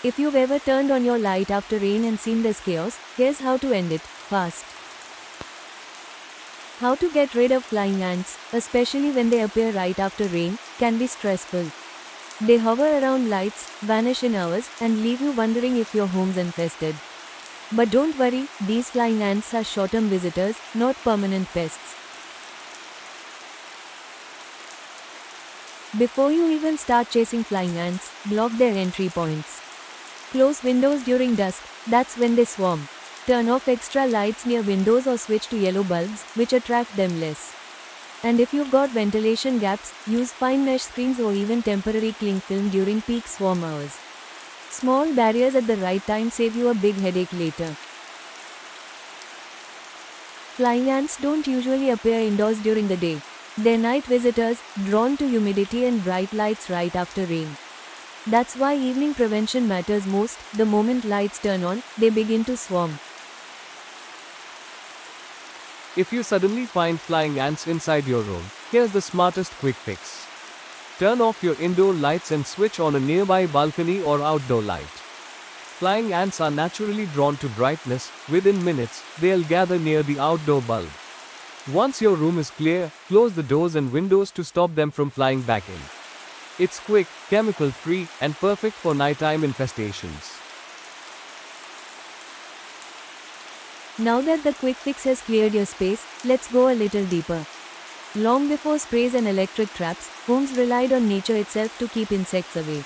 If you've ever turned on your light after rain and seen this chaos, here's how to end it fast. How to get rid of flying ants, especially when they appear right after rain, can be stressful. They hover around lights, vanish in hours, and leave you wondering if your home's infested. But don't worry, these flying ants are short-term visitors, not permanent pests. Before you even start chasing flying ants, block their entry points. Close windows during dusk, that's when they swarm. Turn off extra lights near windows or switch to yellow bulbs, which attract them less. And if you've got ventilation gaps, use fine mesh screens or even temporary cling film during peak swarm hours. Small barriers at the right time save you a big headache later. Flying ants don't usually appear indoors during the day. They're night visitors, drawn to humidity and bright lights right after rain. That's why evening prevention matters most. The moment lights turn on, they begin to swarm. If you suddenly find flying ants inside your room, here's the smartest quick fix. Turn off your indoor lights and switch on a nearby balcony or outdoor light. Flying ants are naturally drawn to brightness. Within minutes, they'll gather near the outdoor bulb. Once your room is clear, close the doors and windows to stop them from flying back in. It's quick, chemical-free, and perfect for nighttime infestations. Now that the quick fix has cleared your space, let's go a little deeper. Long before sprays and electric traps, homes relied on nature itself to keep insects away.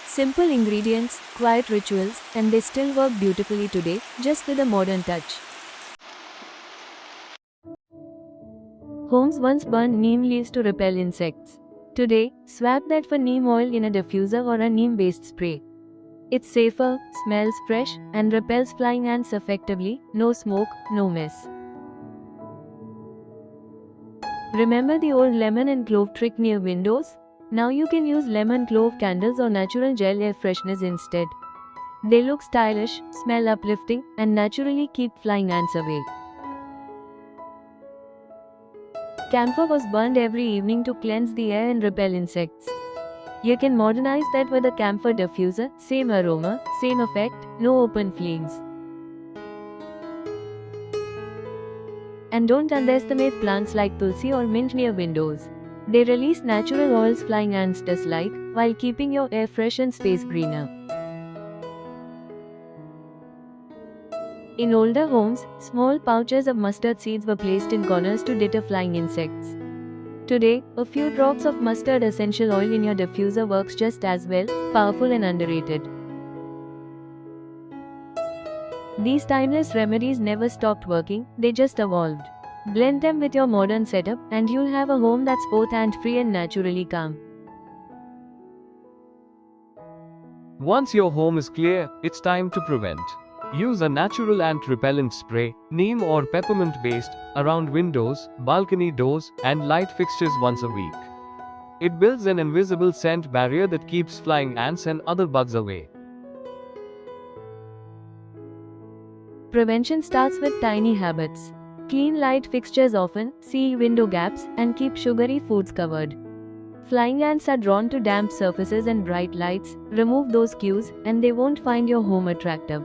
Simple ingredients, quiet rituals, and they still work beautifully today, just with a modern touch. Homes once burned neem leaves to repel insects. Today, swap that for neem oil in a diffuser or a neem-based spray. It's safer, smells fresh, and repels flying ants effectively. No smoke, no mess. Remember the old lemon and clove trick near windows? Now you can use lemon clove candles or natural gel air fresheners instead. They look stylish, smell uplifting, and naturally keep flying ants away. Camphor was burned every evening to cleanse the air and repel insects. You can modernize that with a camphor diffuser, same aroma, same effect, no open flames. And don't underestimate plants like tulsi or mint near windows. They release natural oils flying ants dislike, while keeping your air fresh and space greener. In older homes, small pouches of mustard seeds were placed in corners to deter flying insects. Today, a few drops of mustard essential oil in your diffuser works just as well, powerful and underrated. These timeless remedies never stopped working, they just evolved. Blend them with your modern setup, and you'll have a home that's both ant-free and naturally calm. Once your home is clear, it's time to prevent. Use a natural ant repellent spray, neem or peppermint based, around windows, balcony doors, and light fixtures once a week. It builds an invisible scent barrier that keeps flying ants and other bugs away. Prevention starts with tiny habits. Clean light fixtures often, seal window gaps, and keep sugary foods covered. Flying ants are drawn to damp surfaces and bright lights. Remove those cues, and they won't find your home attractive.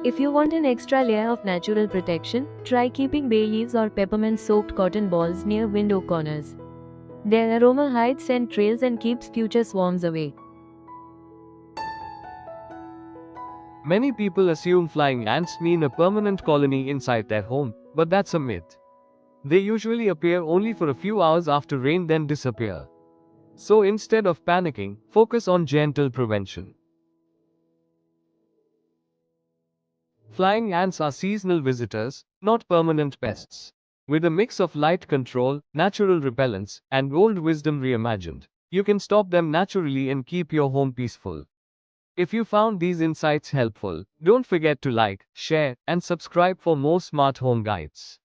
If you want an extra layer of natural protection, try keeping bay leaves or peppermint-soaked cotton balls near window corners. Their aroma hides scent trails and keeps future swarms away. Many people assume flying ants mean a permanent colony inside their home, but that's a myth. They usually appear only for a few hours after rain then disappear. So instead of panicking, focus on gentle prevention. Flying ants are seasonal visitors, not permanent pests. With a mix of light control, natural repellents, and old wisdom reimagined, you can stop them naturally and keep your home peaceful. If you found these insights helpful, don't forget to like, share, and subscribe for more smart home guides.